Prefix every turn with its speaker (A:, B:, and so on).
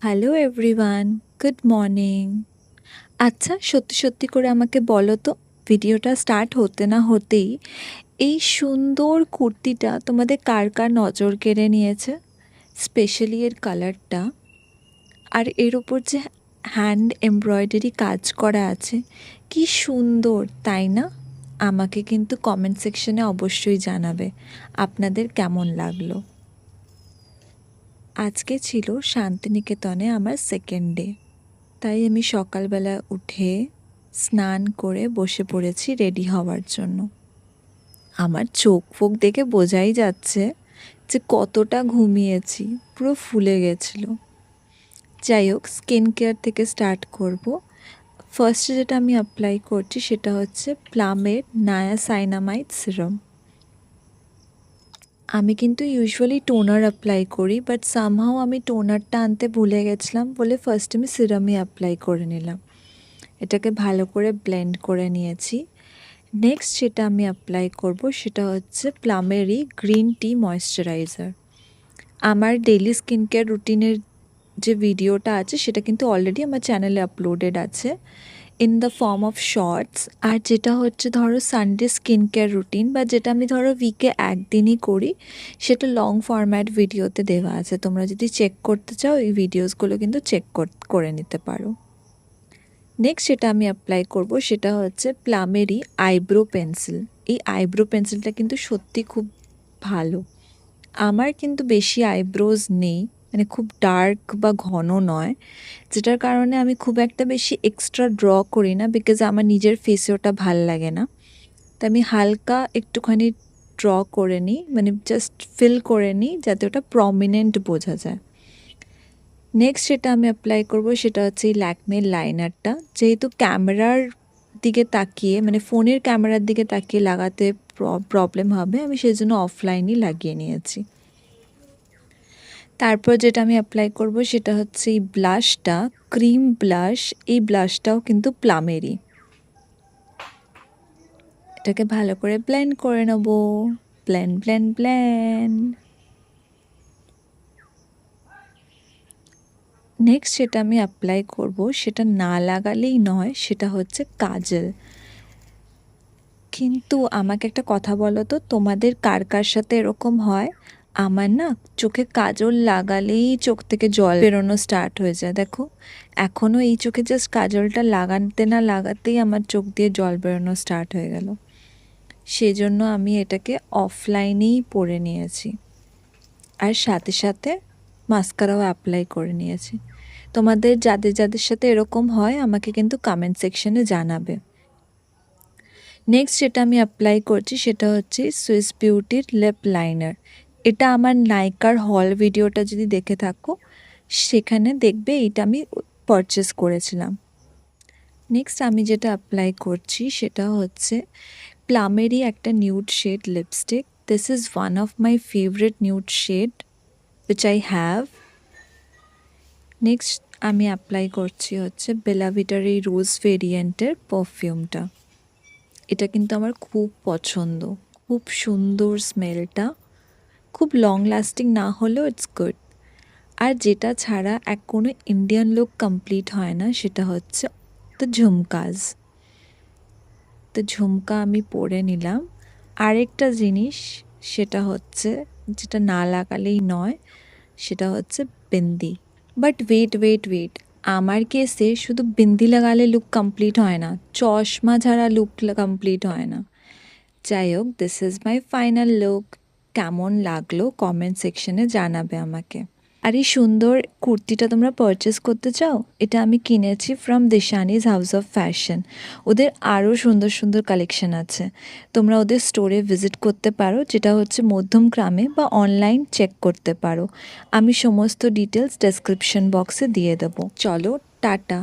A: Hello everyone, good morning. আচ্ছা, সত্যি সত্যি করে আমাকে বলো তো, ভিডিওটা স্টার্ট হতে না হতেই এই সুন্দর কুর্তিটা তোমাদের কার কার নজর কেড়ে নিয়েছে? স্পেশালি এর কালারটা, আর এর ওপর যে হ্যান্ড এমব্রয়ডারি কাজ করা আছে, কি সুন্দর তাই না? আমাকে কিন্তু কমেন্ট সেকশনে অবশ্যই জানাবে আপনাদের কেমন লাগলো। আজকে ছিল শান্তিনিকেতনে আমার সেকেন্ড ডে, তাই আমি সকালবেলা উঠে স্নান করে বসে পড়েছি রেডি হওয়ার জন্য। আমার চোখ ফোক দেখে বোঝাই যাচ্ছে যে কতটা ঘুমিয়েছি, পুরো ফুলে গেছিল। যাই হোক, স্কিন কেয়ার থেকে স্টার্ট করব। ফার্স্টে যেটা আমি অ্যাপ্লাই করছি সেটা হচ্ছে প্লামের নায়াসাইনামাইড সিরাম। আমি কিন্তু ইউজুয়ালি টোনার অ্যাপ্লাই করি, বাট সামহাও আমি টোনারটা আনতে ভুলে গেছিলাম বলে ফার্স্ট আমি সিরামই অ্যাপ্লাই করে নিলাম। এটাকে ভালো করে ব্লেন্ড করে নিয়েছি। নেক্সট যেটা আমি অ্যাপ্লাই করব সেটা হচ্ছে প্লামেরই গ্রিন টি ময়েশ্চারাইজার। আমার ডেইলি স্কিন কেয়ার রুটিনের যে ভিডিওটা আছে সেটা কিন্তু অলরেডি আমার চ্যানেলে আপলোডেড আছে in the form of shorts. আর যেটা হচ্ছে ধরো সানডে স্কিন কেয়ার রুটিন, বা যেটা আমি ধরো উইকে একদিনই করি, সেটা লং ফরম্যাট ভিডিওতে দেওয়া আছে। তোমরা যদি চেক করতে চাও এই ভিডিওসগুলো কিন্তু চেক করে নিতে পারো। নেক্সট যেটা আমি অ্যাপ্লাই করব সেটা হচ্ছে প্লামেরই আইব্রো পেন্সিল। এই আইব্রো পেন্সিলটা কিন্তু সত্যি খুব ভালো। আমার কিন্তু বেশি আইব্রোজ নেই, মানে খুব ডার্ক বা ঘন নয়, যেটার কারণে আমি খুব একটা বেশি এক্সট্রা ড্র করি না, বিকজ আমার নিজের ফেসে ওটা ভাল লাগে না। তো আমি হালকা একটুখানি ড্র করে নিই, মানে জাস্ট ফিল করে নিই যাতে ওটা প্রমিনেন্ট বোঝা যায়। নেক্সট যেটা আমি অ্যাপ্লাই করব সেটা হচ্ছে এই ল্যাকমের লাইনারটা। যেহেতু ক্যামেরার দিকে তাকিয়ে, মানে ফোনের ক্যামেরার দিকে তাকিয়ে লাগাতে প্রবলেম হবে, আমি সেই জন্য অফলাইনই লাগিয়ে নিয়েছি। তারপর যেটা আমি অ্যাপ্লাই করব সেটা হচ্ছে এই ব্লাশটা, ক্রিম ব্লাশ। এই ব্লাশটাও কিন্তু প্লামেরই। এটাকে ভালো করে ব্লেন্ড করে নেব, ব্লেন্ড ব্লেন্ড ব্লেন্ড। নেক্সট যেটা আমি অ্যাপ্লাই করব সেটা না লাগালেই নয়, সেটা হচ্ছে কাজল। কিন্তু আমাকে একটা কথা বলো তো, তোমাদের কার কার সাথে এরকম হয়? আমার না চোখে কাজল লাগালেই চোখ থেকে জল বেরোনো স্টার্ট হয়ে যায়। দেখো, এখনও এই চোখে জাস্ট কাজলটা লাগাতে না লাগাতেই আমার চোখ দিয়ে জল বেরোনো স্টার্ট হয়ে গেল। সেজন্য আমি এটাকে অফলাইনেই পরে নিয়েছি, আর সাথে সাথে মাস্কারাও অ্যাপ্লাই করে নিয়েছি। তোমাদের যাদের যাদের সাথে এরকম হয় আমাকে কিন্তু কমেন্ট সেকশনে জানাবে। নেক্সট যেটা আমি অ্যাপ্লাই করছি সেটা হচ্ছে সুইস বিউটির লিপ লাইনার। এটা আমার নাইকার হল ভিডিওটা যদি দেখে থাকো সেখানে দেখবে এটা আমি পারচেস করেছিলাম। নেক্সট আমি যেটা অ্যাপ্লাই করছি সেটা হচ্ছে প্লামেরই একটা nude shade lipstick. This is one of my favourite nude shade which I have. Next আমি অ্যাপ্লাই করছি হচ্ছে বেলা ভিটার এই রোজ ভেরিয়েন্টের পারফিউমটা। এটা কিন্তু আমার খুব পছন্দ, খুব সুন্দর স্মেলটা, খুব লং লাস্টিং না হলেও ইটস গুড। আর যেটা ছাড়া কোনো ইন্ডিয়ান লুক কমপ্লিট হয় না সেটা হচ্ছে দ্য ঝুমকাজ। তো ঝুমকা আমি পরে নিলাম। আরেকটা জিনিস সেটা হচ্ছে, যেটা না লাগালেই নয়, সেটা হচ্ছে bindi. But wait wait wait, আমার কেসে শুধু বিন্দি লাগালে লুক কমপ্লিট হয় না, চশমা ছাড়া লুক কমপ্লিট হয় না। যাই হোক, this is my final look. কেমন লাগলো কমেন্ট সেকশনে জানাবে আমাকে। আর এই সুন্দর কুর্তিটা তোমরা পারচেস করতে চাও? এটা আমি কিনেছি ফ্রম দিশানিজ হাউস অফ ফ্যাশন। ওদের আরও সুন্দর সুন্দর কালেকশন আছে, তোমরা ওদের স্টোরে ভিজিট করতে পারো, যেটা হচ্ছে মধ্যমগ্রামে, বা অনলাইন চেক করতে পারো। আমি সমস্ত ডিটেলস ডেসক্রিপশন বক্সে দিয়ে দেবো। চলো, টাটা।